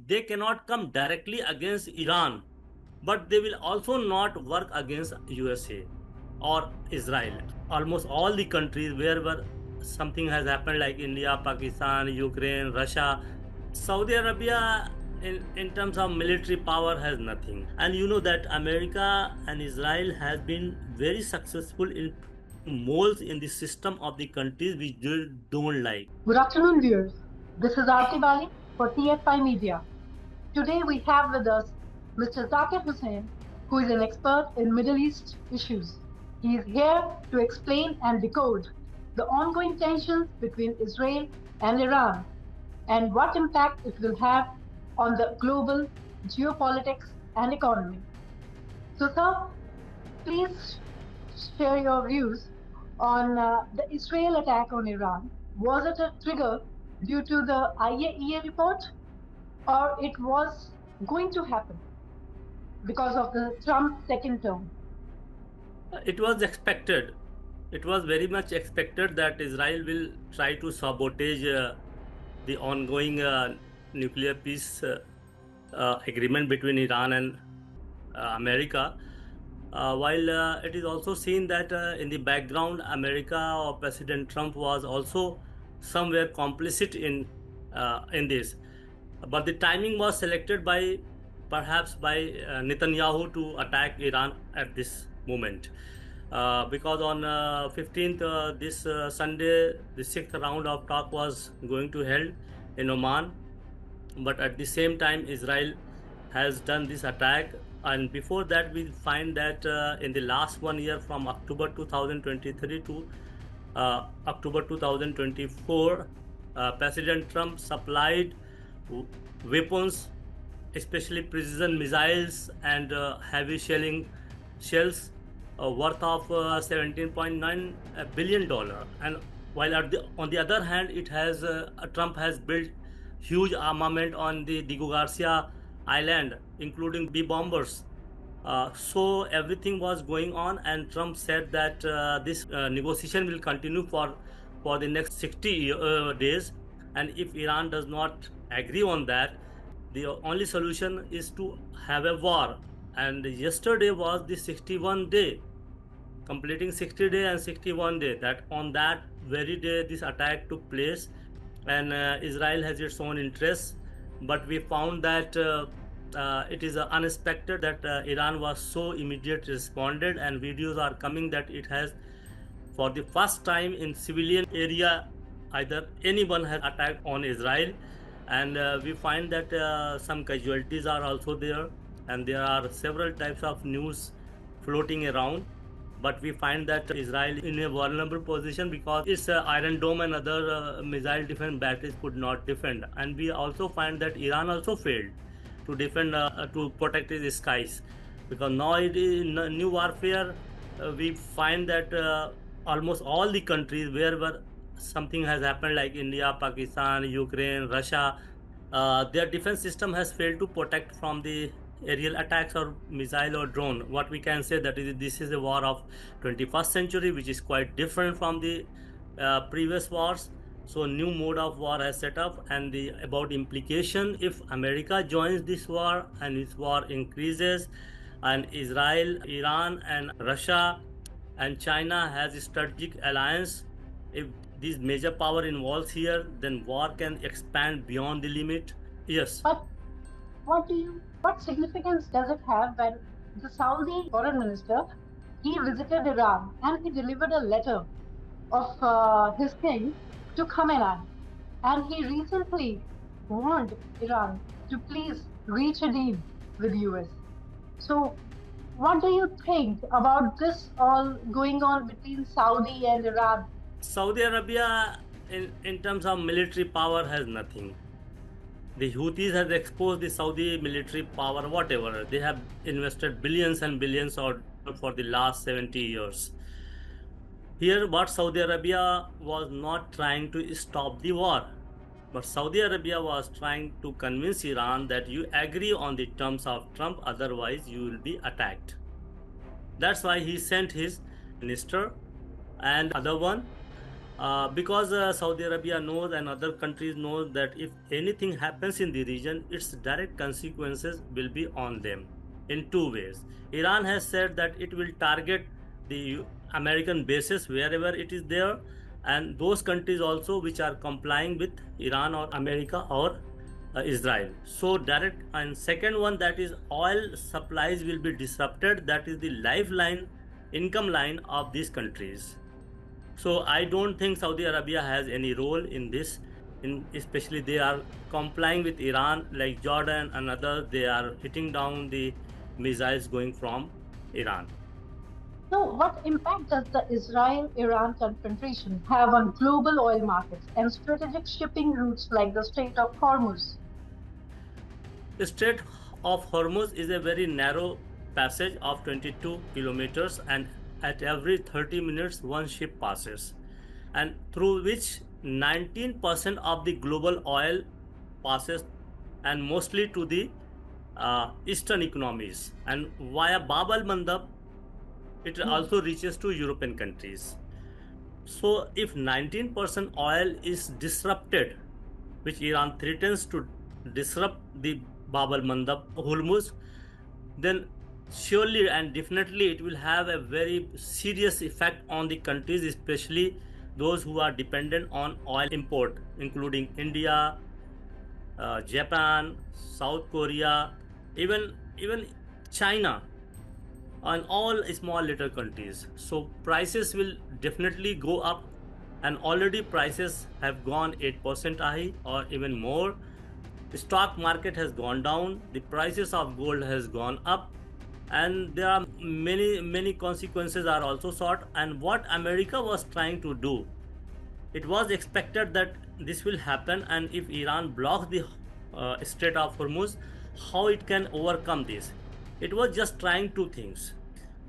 they cannot come directly against Iran, but they will also not work against USA or Israel. Almost all the countries wherever something has happened, like India, Pakistan, Ukraine, Russia, Saudi Arabia, in terms of military power, has nothing. And you know that America and Israel has been very successful in molds in the system of the countries which they don't like. Good afternoon, viewers. This is Arti Bali for TFI Media. Today we have with us Mr. Zakir Hussain, who is an expert in Middle East issues. He is here to explain and decode the ongoing tensions between Israel and Iran and what impact it will have on the global geopolitics and economy. So, sir, please share your views on the Israel attack on Iran. Was it a trigger due to the IAEA report, or it was going to happen because of the Trump second term? It was expected. It was very much expected that Israel will try to sabotage the ongoing nuclear peace agreement between Iran and America. While it is also seen that in the background, America or President Trump was also somewhere complicit in this. But the timing was selected by perhaps by Netanyahu to attack Iran at this moment. Because on 15th, this Sunday, the sixth round of talk was going to held in Oman. But at the same time, Israel has done this attack. And before that, we find that in the last 1 year, from October 2023 to October 2024, President Trump supplied weapons, especially precision missiles and heavy shells worth of $17.9 billion. And while on the other hand, it has Trump has built huge armament on the Diego Garcia Island, including B bombers. So everything was going on, and Trump said that this negotiation will continue for the next 60 days, and if Iran does not agree on that, the only solution is to have a war. And yesterday was the 61 day, completing 60 day and 61 day. That on that very day this attack took place, and Israel has its own interests, but we found that it is unexpected that Iran was so immediate responded, and videos are coming that it has, for the first time in civilian area, either anyone has attacked on Israel. And we find that some casualties are also there, and there are several types of news floating around. But we find that Israel in a vulnerable position because its Iron Dome and other missile defense batteries could not defend. And we also find that Iran also failed to defend, to protect its skies, because now it is new warfare. We find that almost all the countries wherever something has happened, like India, Pakistan, Ukraine, Russia, their defense system has failed to protect from the aerial attacks or missile or drone. What we can say that this is a war of 21st century, which is quite different from the previous wars. So new mode of war has set up, and about implication if America joins this war and this war increases, and Israel, Iran, and Russia and China has a strategic alliance. If this major power involves here, then war can expand beyond the limit. Yes. But what significance does it have when the Saudi foreign minister he visited Iran and he delivered a letter of his king to Khamenei, and he recently warned Iran to please reach a deal with US. So, what do you think about this all going on between Saudi and Iran? Saudi Arabia, in terms of military power, has nothing. The Houthis has exposed the Saudi military power, whatever. They have invested billions and billions for the last 70 years. Here, what Saudi Arabia was not trying to stop the war, but Saudi Arabia was trying to convince Iran that you agree on the terms of Trump, otherwise you will be attacked. That's why he sent his minister and other one because Saudi Arabia knows and other countries know that if anything happens in the region, its direct consequences will be on them in two ways. Iran has said that it will target the American bases wherever it is there, and those countries also which are complying with Iran or America or Israel. So direct, and second one, that is oil supplies will be disrupted. That is the lifeline, income line of these countries. So I don't think Saudi Arabia has any role in this. In especially they are complying with Iran, like Jordan and others. They are hitting down the missiles going from Iran. So, what impact does the Israel Iran confrontation have on global oil markets and strategic shipping routes like the Strait of Hormuz? The Strait of Hormuz is a very narrow passage of 22 kilometers, and at every 30 minutes one ship passes, and through which 19% of the global oil passes, and mostly to the eastern economies, and via Bab al Mandab it also reaches to European countries. So if 19% oil is disrupted, which Iran threatens to disrupt the Bab al Mandab Hormuz, then surely and definitely it will have a very serious effect on the countries, especially those who are dependent on oil import, including India, Japan, South Korea, even China, and all small little countries. So prices will definitely go up, and already prices have gone 8% high or even more. The stock market has gone down, the prices of gold has gone up, and there are many consequences are also sought. And what America was trying to do, it was expected that this will happen, and if Iran blocks the Strait of Hormuz, how it can overcome this? It was just trying two things.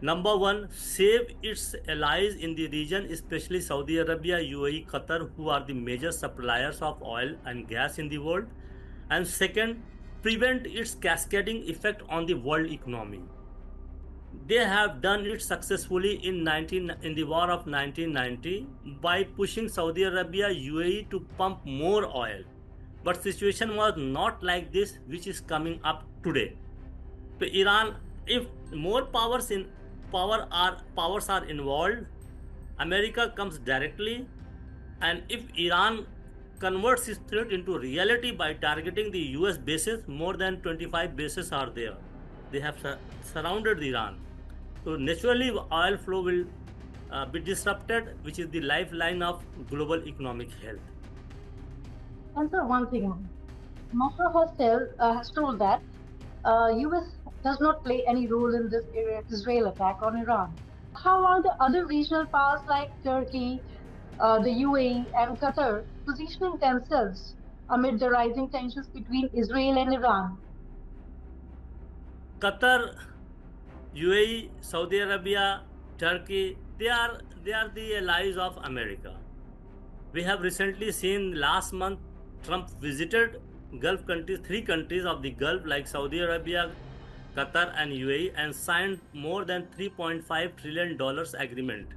Number one, save its allies in the region, especially Saudi Arabia, UAE, Qatar, who are the major suppliers of oil and gas in the world. And second, prevent its cascading effect on the world economy. They have done it successfully in the war of 1990 by pushing Saudi Arabia, UAE to pump more oil. But situation was not like this, which is coming up today. So Iran, if more powers are involved, America comes directly, and if Iran converts its threat into reality by targeting the US bases, more than 25 bases are there. They have surrounded Iran. So naturally oil flow will be disrupted, which is the lifeline of global economic health. Answer one thing more. Moscow has told that US does not play any role in this Israel attack on Iran. How are the other regional powers like Turkey, the UAE, and Qatar positioning themselves amid the rising tensions between Israel and Iran? Qatar, UAE, Saudi Arabia, Turkey, they are the allies of America. We have recently seen last month Trump visited Gulf countries, three countries of the Gulf like Saudi Arabia, Qatar, and UAE, and signed more than $3.5 trillion agreement.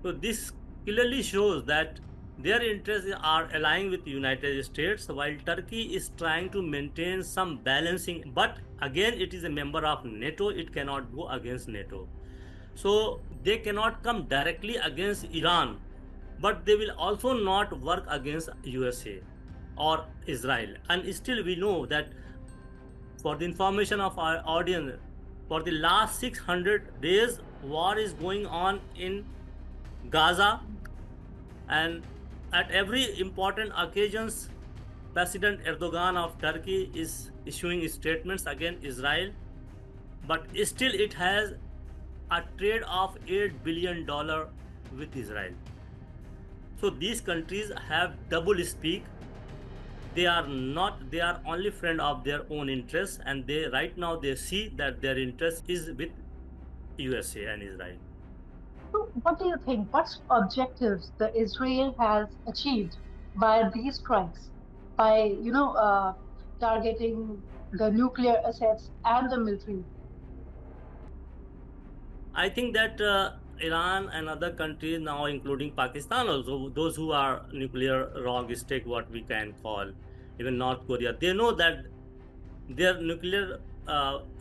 So this clearly shows that their interests are aligning with the United States, while Turkey is trying to maintain some balancing. But again, it is a member of NATO, it cannot go against NATO. So they cannot come directly against Iran, but they will also not work against USA or Israel. And still we know that, for the information of our audience, for the last 600 days war is going on in Gaza, and at every important occasions President Erdogan of Turkey is issuing statements against Israel, but still it has a trade of $8 billion with Israel. So these countries have double speak. They are only friend of their own interests, and they right now they see that their interest is with USA and Israel. So, what do you think? What objectives the Israel has achieved by these strikes, by targeting the nuclear assets and the military? I think that Iran and other countries now, including Pakistan also, those who are nuclear rogue state, what we can call, even North Korea, they know that their nuclear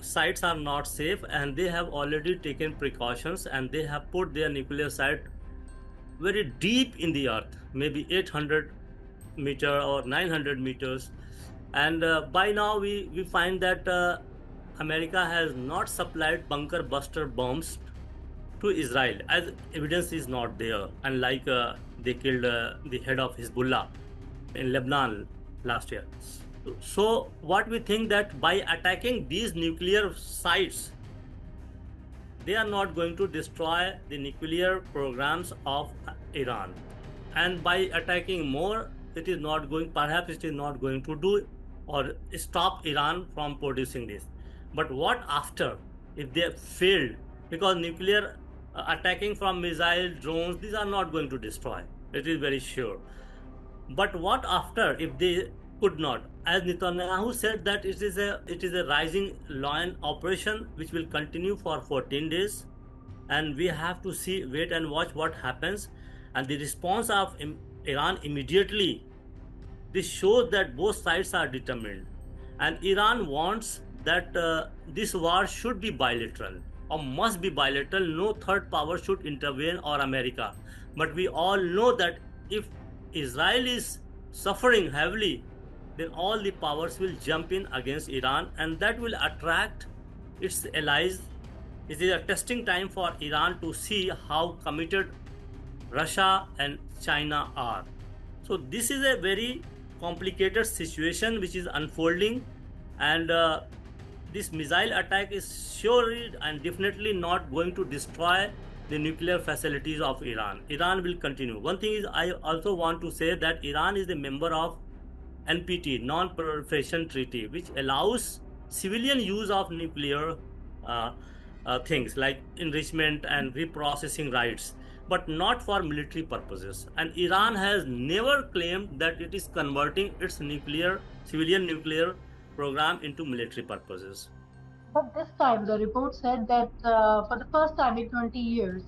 sites are not safe, and they have already taken precautions, and they have put their nuclear site very deep in the earth, maybe 800 meter or 900 meters. And by now we find that America has not supplied bunker buster bombs to Israel, as evidence is not there. Unlike they killed the head of Hezbollah in Lebanon last year. So what we think that by attacking these nuclear sites, they are not going to destroy the nuclear programs of Iran. And by attacking more, it is not going, perhaps it is not going to do or stop Iran from producing this. But what after, if they failed? Because nuclear attacking from missile, drones, these are not going to destroy. It is very sure. But what after if they could not? As Netanyahu said that it is a rising lion operation which will continue for 14 days, and we have to see, wait and watch what happens. And the response of Iran immediately, this shows that both sides are determined, and Iran wants that this war should be bilateral or must be bilateral. No third power should intervene or America. But we all know that if Israel is suffering heavily, then all the powers will jump in against Iran, and that will attract its allies. It is a testing time for Iran to see how committed Russia and China are. So this is a very complicated situation which is unfolding, and this missile attack is surely and definitely not going to destroy the nuclear facilities of Iran. Iran will continue. One thing is, I also want to say that Iran is a member of NPT, Non-Proliferation Treaty, which allows civilian use of nuclear things like enrichment and reprocessing rights, but not for military purposes. And Iran has never claimed that it is converting its civilian nuclear program into military purposes. But this time, the report said that for the first time in 20 years,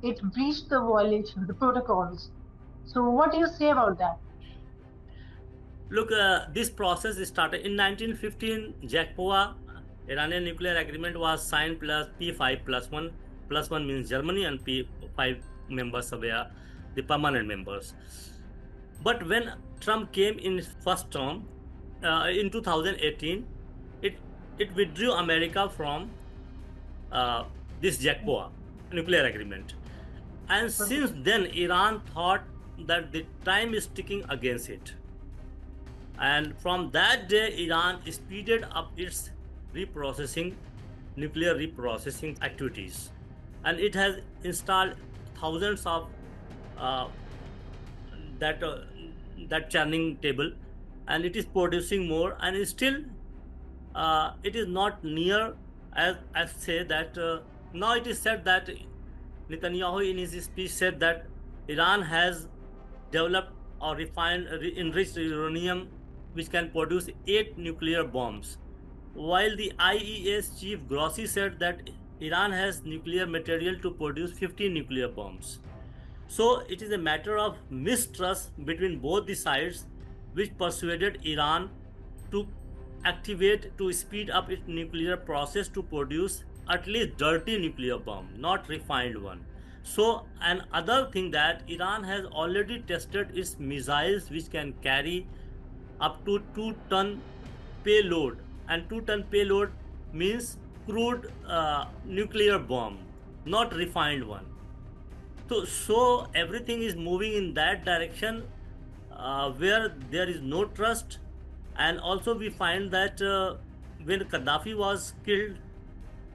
it breached the violation, the protocols. So, what do you say about that? Look, this process started in 1915. JACPOA, Iranian nuclear agreement, was signed plus P5 plus one. Plus one means Germany, and P5 members were the permanent members. But when Trump came in first term in 2018, it withdrew America from this JACPOA nuclear agreement. And since then, Iran thought that the time is ticking against it. And from that day, Iran speeded up its nuclear reprocessing activities. And it has installed thousands of that churning table, and it is producing more, and still it is not near, as I say that now it is said that Netanyahu in his speech said that Iran has developed or refined enriched uranium which can produce 8 nuclear bombs, while the IEA's chief Grossi said that Iran has nuclear material to produce 50 nuclear bombs. So it is a matter of mistrust between both the sides which persuaded Iran to speed up its nuclear process to produce at least dirty nuclear bomb, not refined one. So another thing that Iran has already tested its missiles which can carry up to 2-ton payload, and 2-ton payload means crude nuclear bomb, not refined one. So everything is moving in that direction where there is no trust. And also we find that when Gaddafi was killed,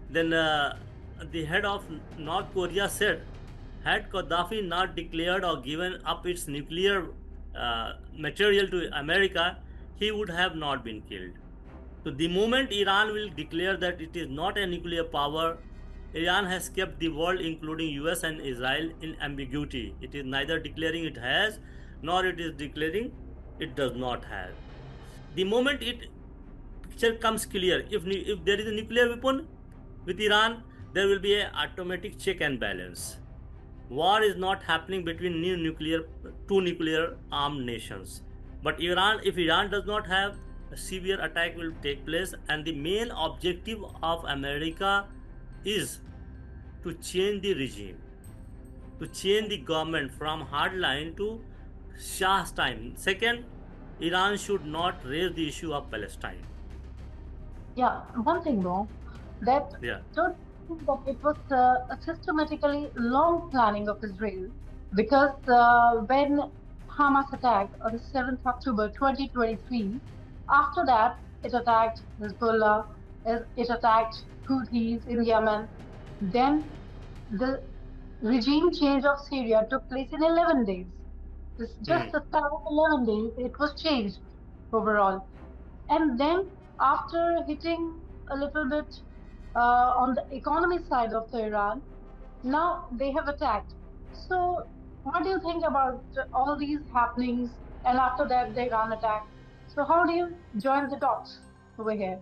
then the head of North Korea said, had Gaddafi not declared or given up its nuclear material to America, he would have not been killed. So the moment Iran will declare that it is not a nuclear power, Iran has kept the world, including US and Israel, in ambiguity. It is neither declaring it has, nor it is declaring it does not have. The moment picture comes clear, if there is a nuclear weapon with Iran, there will be an automatic check and balance. war is not happening between two nuclear armed nations. But Iran, if Iran does not have, a severe attack will take place, and the main objective of America is to change the regime, to change the government from hardline to Shah's time. Second, Iran should not raise the issue of Palestine. Yeah, one thing more, that Yeah. don't you think that it was a systematically long planning of Israel, because when Hamas attacked on the 7th October 2023, after that it attacked Hezbollah, it attacked Houthis in Yemen, then the regime change of Syria took place in 11 days. Just Hmm. the span of 11 days, it was changed overall. And then, after hitting a little bit on the economy side of the Iran, now they have attacked. So, what do you think about all these happenings? And after that, the Iran attack. So, how do you join the dots over here?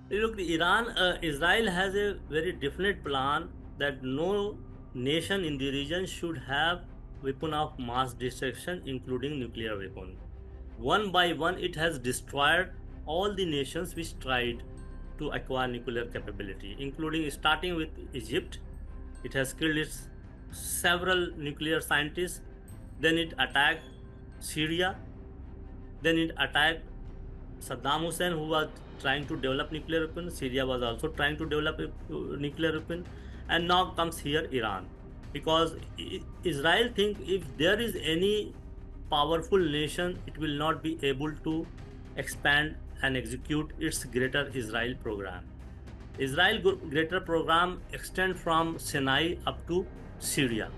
Look, Israel has a very definite plan that no nation in the region should have weapon of mass destruction, including nuclear weapon. One by one, it has destroyed all the nations which tried to acquire nuclear capability, including starting with Egypt. It has killed its several nuclear scientists. Then it attacked Syria. Then it attacked Saddam Hussein, who was trying to develop nuclear weapon. Syria was also trying to develop a nuclear weapon, and now comes here Iran, because Israel think if there is any powerful nation, it will not be able to expand and execute its Greater Israel program. Israel Greater program extend from Sinai up to Syria,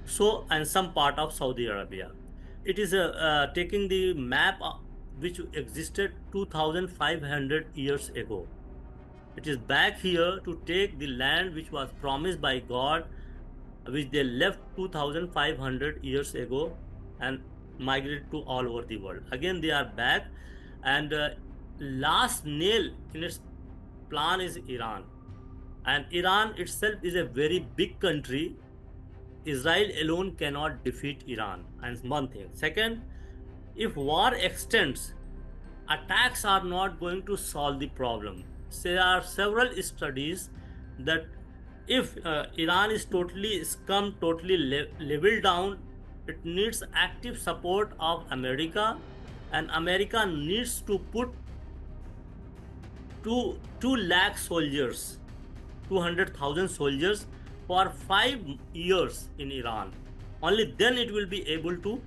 so and some part of Saudi Arabia. It is taking the map which existed 2500 years ago. It is back here to take the land which was promised by God, which they left 2500 years ago and migrated to all over the world. Again, they are back, and last nail in its plan is Iran. And Iran itself is a very big country. Israel alone cannot defeat Iran. And one thing. Second, if war extends, attacks are not going to solve the problem. There are several studies that if Iran is totally scum, totally leveled down, it needs active support of America, and America needs to put 2 lakh soldiers, 200,000 soldiers for 5 years in Iran. Only then it will be able to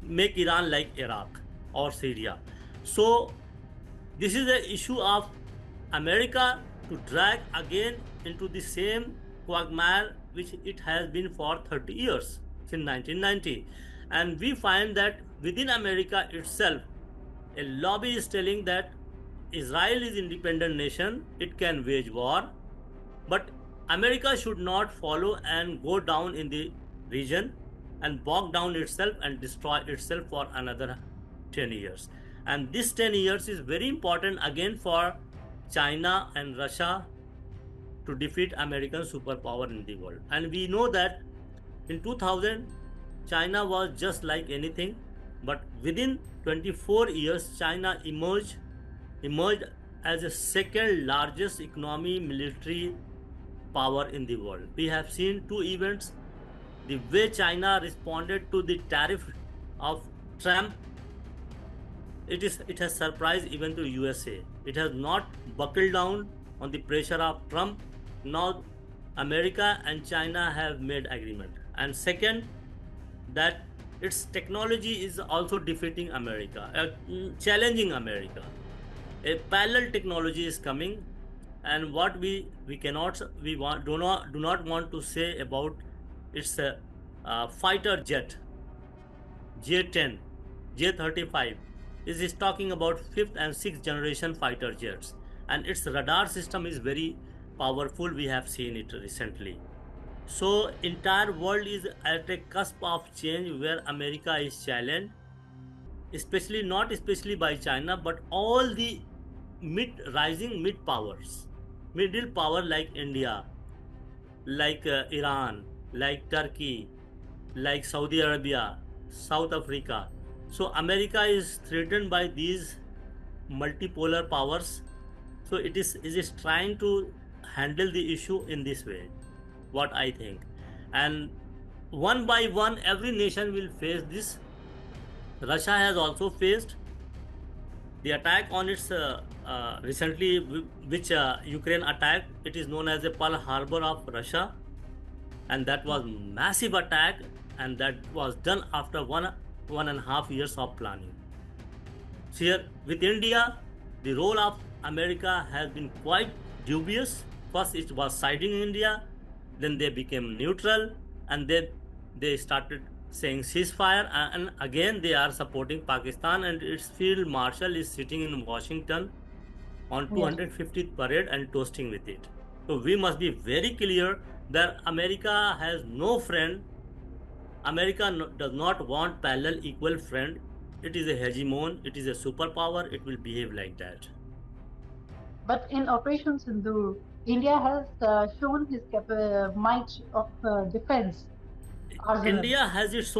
make Iran like Iraq or Syria. So this is the issue of America to drag again into the same quagmire which it has been for 30 years, since 1990. And we find that within America itself, a lobby is telling that Israel is independent nation, it can wage war, but America should not follow and go down in the region and bog down itself and destroy itself for another 10 years. And this 10 years is very important again for China and Russia to defeat American superpower in the world. And we know that in 2000, China was just like anything, but within 24 years, China emerged as the second largest economy military power in the world. We have seen 2 events: the way China responded to the tariff of Trump. It has surprised even to USA. It has not buckled down on the pressure of Trump. Now America and China have made agreement. And second, that its technology is also defeating America, challenging America. A parallel technology is coming, and what we cannot we want do not want to say about its fighter jet J-10, J-35 is talking about 5th and 6th generation fighter jets, and its radar system is very powerful. We have seen it recently. So entire world is at a cusp of change where America is challenged, especially not especially by China, but all the rising mid powers, middle power like India, like Iran, like Turkey, like Saudi Arabia, South Africa. So America is threatened by these multipolar powers. So it is trying to handle the issue in this way, what I think. And one by one, every nation will face this. Russia has also faced the attack on its recently, which Ukraine attacked. It is known as the Pearl Harbor of Russia, and that was massive attack, and that was done after 1.5 years of planning. So here with India, the role of America has been quite dubious. First, it was siding India, then they became neutral, and then they started saying ceasefire, and again they are supporting Pakistan, and its field marshal is sitting in Washington on Yes. 250th parade and toasting with it. So we must be very clear that America has no friend. America does not want parallel equal friend. It is a hegemon, it is a superpower, it will behave like that. But in Operation Sindoor, India has shown his might of defense arsenal. India has its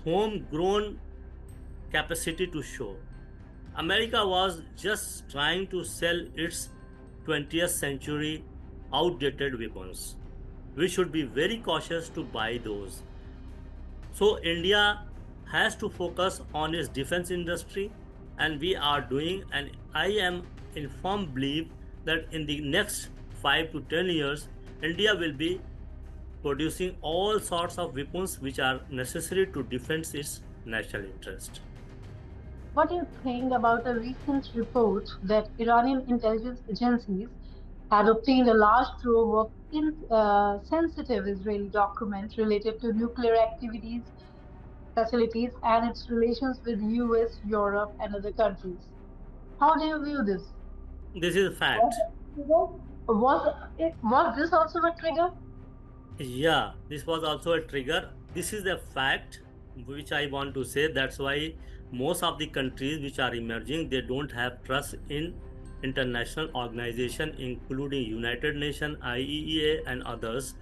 homegrown capacity to show. America was just trying to sell its 20th century outdated weapons. We should be very cautious to buy those. So India has to focus on its defense industry, and we are doing, and I am in firm belief that in the next 5 to 10 years, India will be producing all sorts of weapons which are necessary to defend its national interest. What do you think about a recent report that Iranian intelligence agencies had obtained a large trove of sensitive Israeli documents related to nuclear activities, facilities, and its relations with US, Europe, and other countries? How do you view this? This is a fact. Was this also a trigger? Yeah, this was also a trigger. This is a fact which I want to say. That's why most of the countries which are emerging, they don't have trust in international organization, including United Nations, IEA, and others.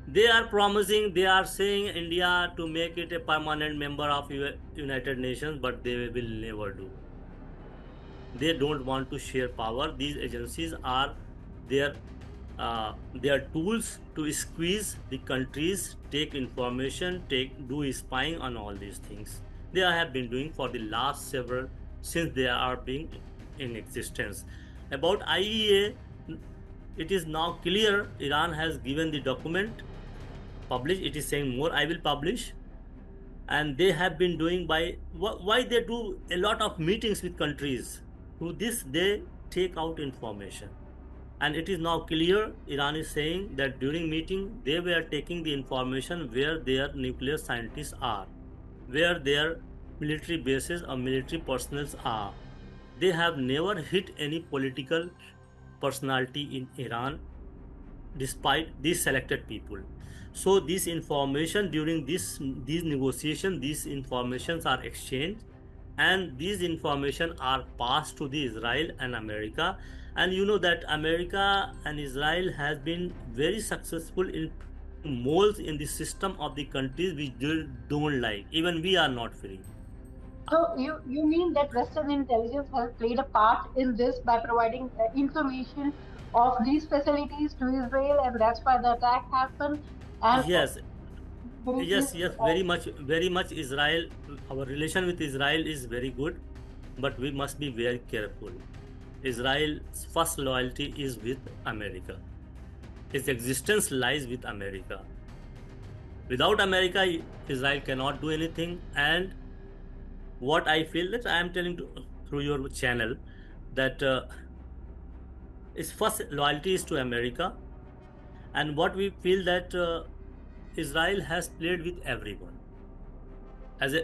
They are promising, they are saying India to make it a permanent member of United Nations, but they will never do. They don't want to share power. These agencies are their tools to squeeze the countries, take information, do spying on all these things. They have been doing for the last several, since they are being in existence. About IEA, it is now clear Iran has given the document, published. It is saying more, I will publish. And they have been doing by why they do a lot of meetings with countries. Through this, they take out information. And it is now clear Iran is saying that during meeting, they were taking the information where their nuclear scientists are, where their military bases or military personnel are. They have never hit any political personality in Iran despite these selected people. So this information during these negotiations, these informations are exchanged, and these information are passed to the Israel and America. And you know that America and Israel has been very successful in molds in the system of the countries we don't like. Even we are not free. So you mean that Western intelligence has played a part in this by providing information of these facilities to Israel, and that's why the attack happened. And Yes, could you yes, very much. Israel, our relation with Israel is very good, but we must be very careful. Israel's first loyalty is with America. Its existence lies with America. Without America, Israel cannot do anything. And what I feel, that I am telling through your channel, that its first loyalty is to America. And what we feel that Israel has played with everyone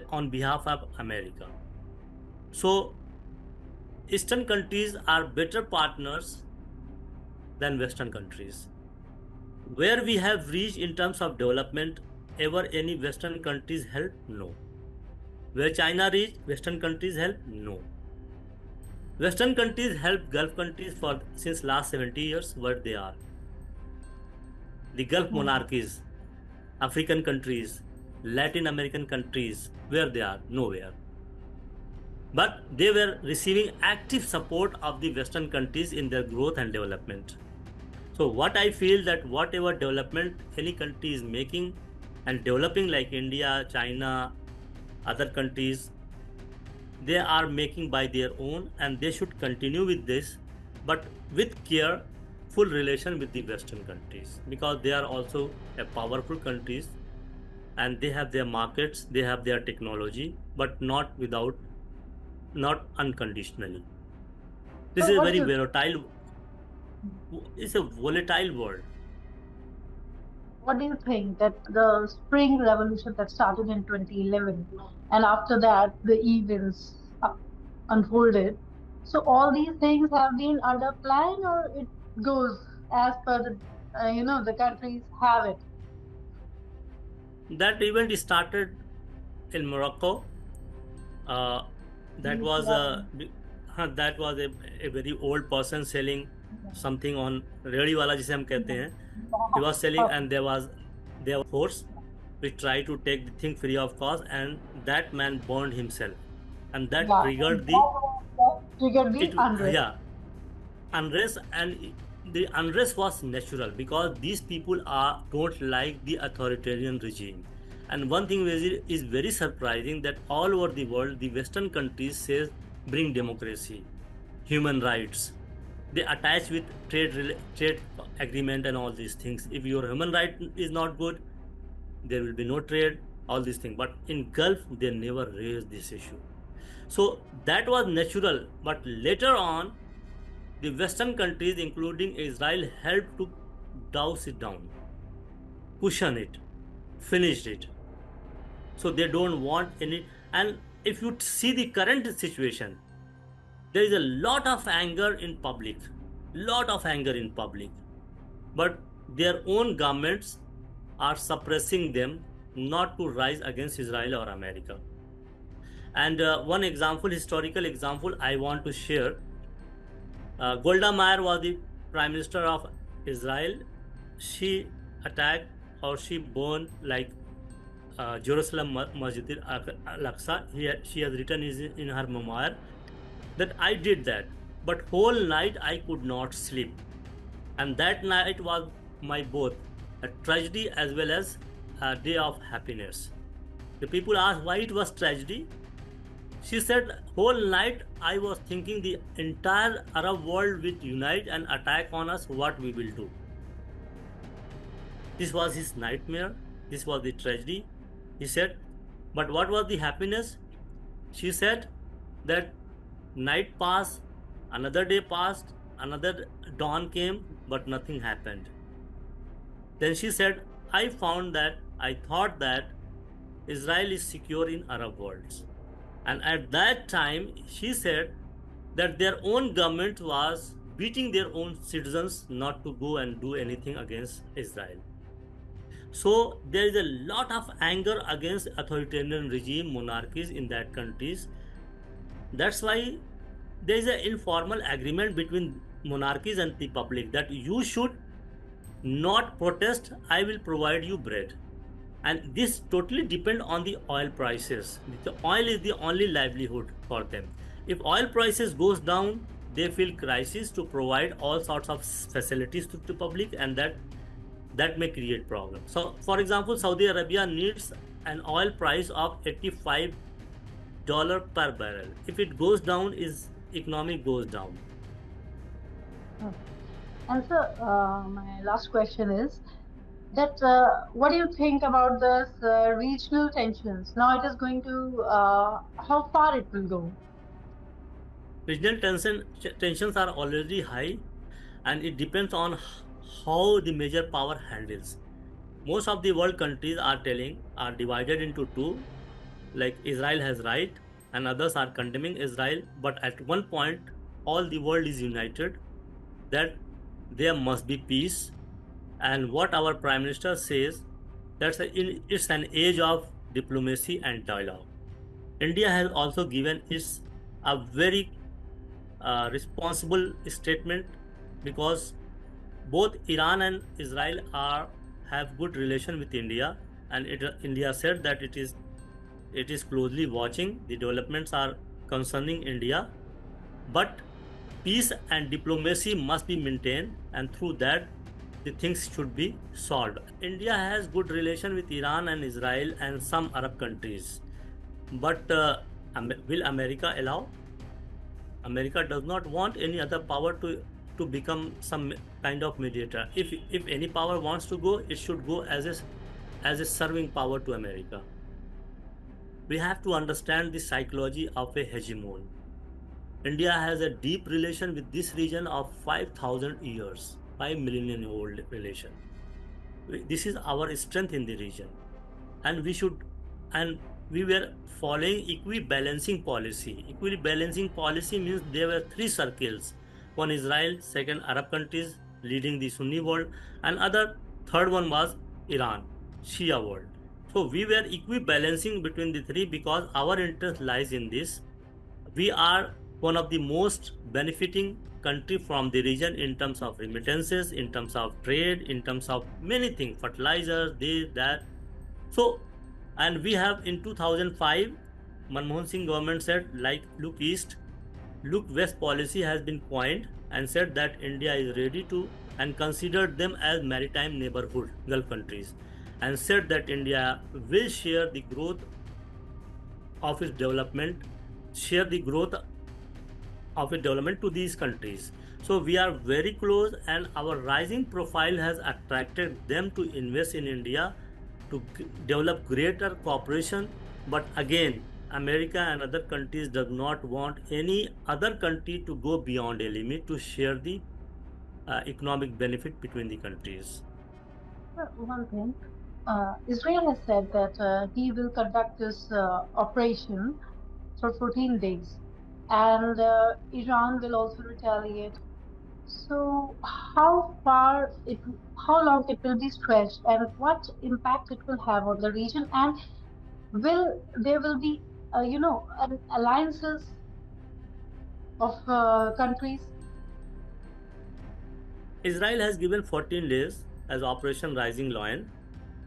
on behalf of America. So Eastern countries are better partners than Western countries. Where we have reached in terms of development, ever any Western countries help? No. Where China reached, Western countries help? No. Western countries help Gulf countries for since last 70 years, what they are. the Gulf monarchies, African countries, Latin American countries, where they are? Nowhere. But they were receiving active support of the Western countries in their growth and development. So what I feel that whatever development any country is making and developing, like India, China, other countries, they are making by their own, and they should continue with this, but with care, full relation with the Western countries, because they are also a powerful countries, and they have their markets, they have their technology, but not unconditionally. This So is a what do very you volatile, it's a volatile world. what do you think that the Spring Revolution that started in 2011 and after that the events unfolded? So all these things have been under plan, or it goes as per the the countries have it. That event started in Morocco. Uh, that was a 2011. that was a very old person selling something on ready वाला जिसे हम कहते हैं. He was selling, Okay. and there was force which tried to take the thing free of cost, and that man burned himself, and that Yeah, triggered the that triggered the it unrest. yeah unrest. And the unrest was natural because these people are don't like the authoritarian regime. And one thing is very surprising, that all over the world the Western countries says bring democracy, human rights. They attach with trade agreement and all these things. If your human right is not good, there will be no trade, all these things. But in Gulf they never raised this issue. So that was natural, but later on the Western countries, including Israel, helped to douse it down, cushion it, finished it. So they don't want any. And if you see the current situation, there is a lot of anger in public, but their own governments are suppressing them not to rise against Israel or America. And one example, historical example, I want to share. Golda Meir was the prime minister of Israel. She attacked, or she burned, like Jerusalem Masjid al-Aqsa. She has written in her memoir that I did that, but whole night I could not sleep. And that night was my both a tragedy as well as a day of happiness. The people asked why it was tragedy. She said, whole night I was thinking the entire Arab world will unite and attack on us, what we will do. This was his nightmare. This was the tragedy. He said, but what was the happiness? She said that night passed, another day passed, another dawn came, but nothing happened. Then she said, I thought that Israel is secure in Arab worlds. And at that time, she said that their own government was beating their own citizens not to go and do anything against Israel. So there is a lot of anger against authoritarian regime, monarchies in that countries. That's why there is an informal agreement between monarchies and the public that you should not protest, I will provide you bread. And this totally depends on the oil prices. The oil is the only livelihood for them. If oil prices goes down, they feel crisis to provide all sorts of facilities to the public, and that may create problems. So for example, Saudi Arabia needs an oil price of $85 per barrel. If it goes down, its economy goes down. And so, my last question is that what do you think about this regional tensions? Now it is going to how far it will go? Regional tensions are already high, and it depends on how the major power handles. Most of the world countries are divided into two, like Israel has right and others are condemning Israel. But at one point, all the world is united that there must be peace. And what our Prime Minister says, it's an age of diplomacy and dialogue. India has also given its a very responsible statement, because both Iran and Israel are have good relation with India, and India said that it is closely watching the developments are concerning India, but peace and diplomacy must be maintained, and through that the things should be solved. India has good relation with Iran and Israel and some Arab countries, but will America allow? America does not want any other power to become some kind of mediator. If any power wants to go, it should go as a serving power to America. We have to understand the psychology of a hegemon. India has a deep relation with this region of 5,000 years, 5 millennium old relation. This is our strength in the region, and and we were following equibalancing policy. Equibalancing policy means there were three circles: one Israel, second Arab countries leading the Sunni world, and third one was Iran, Shia world. So we were equibalancing between the three because our interest lies in this. We are one of the most benefiting country from the region in terms of remittances, in terms of trade, in terms of many things, fertilizers, this, that. So, and we have in 2005, Manmohan Singh government said, like, look east, look west policy has been coined, and said that India is ready to and considered them as maritime neighborhood Gulf countries, and said that India will share the growth of its development, share the growth of its development to these countries. So we are very close, and our rising profile has attracted them to invest in India to develop greater cooperation. But again, America and other countries does not want any other country to go beyond a limit to share the economic benefit between the countries. One thing, Israel has said that he will conduct this operation for 14 days, and Iran will also retaliate. So, how long it will be stretched, and what impact it will have on the region, and will be, alliances of countries? Israel has given 14 days as Operation Rising Lion.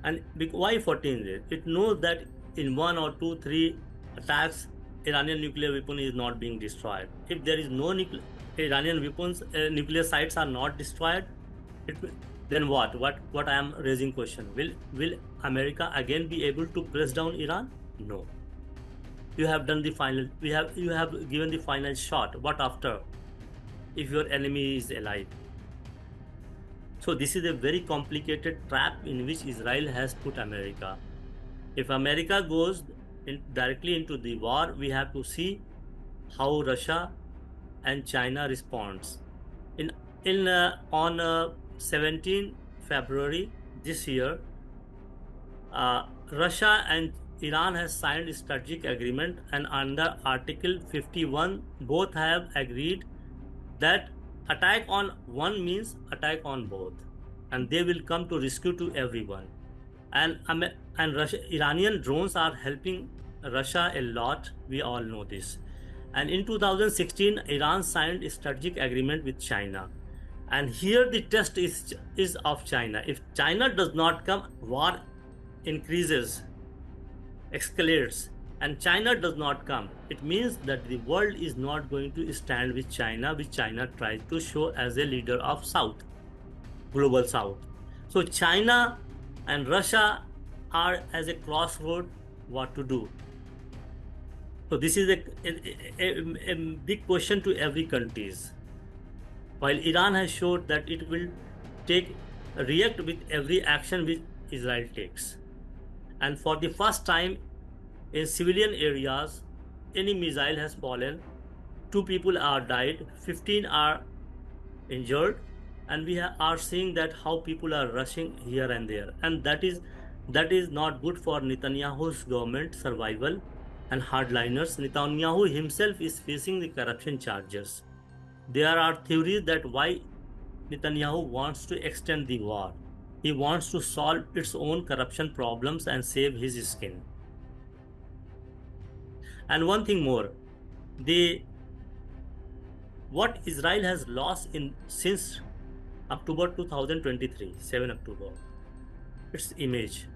And why 14 days? It knows that in one or two, three attacks, Iranian nuclear weapon is not being destroyed. If there is no Iranian weapons, nuclear sites are not destroyed, it, then what? What I am raising question? Will America again be able to press down Iran? No. You have done the final. You have given the final shot. What after? If your enemy is alive. So this is a very complicated trap in which Israel has put America. If America goes directly into the war, we have to see how Russia and China responds. On 17 February this year, Russia and Iran has signed a strategic agreement, and under Article 51, both have agreed that attack on one means attack on both, and they will come to rescue to everyone. And Iranian drones are helping Russia a lot. We all know this. And in 2016, Iran signed a strategic agreement with China. And here the test is of China. If China does not come, war increases, escalates, and China does not come, it means that the world is not going to stand with China, which China tries to show as a leader of South, global South. So China and Russia are as a crossroad what to do. So this is a big question to every countries. While Iran has showed that it will react with every action which Israel takes. And for the first time in civilian areas, any missile has fallen, 2 people are died, 15 are injured, and we are seeing that how people are rushing here and there, and that is not good for Netanyahu's government survival and hardliners. Netanyahu himself is facing the corruption charges. There are theories that why Netanyahu wants to extend the war. He wants to solve its own corruption problems and save his skin. And one thing more, what Israel has lost since October 2023, 7 October. its image.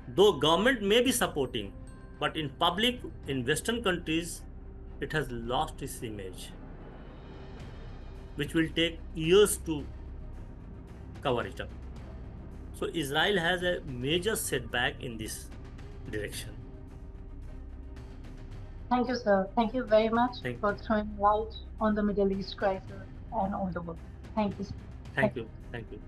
Though government may be supporting, but in public, in Western countries, it has lost its image, which will take years to cover it up. So Israel has a major setback in this direction. Thank you, sir. Thank you very much Thank, for throwing light on the Middle East crisis and on the world. Thank you, sir. thank you, thank you.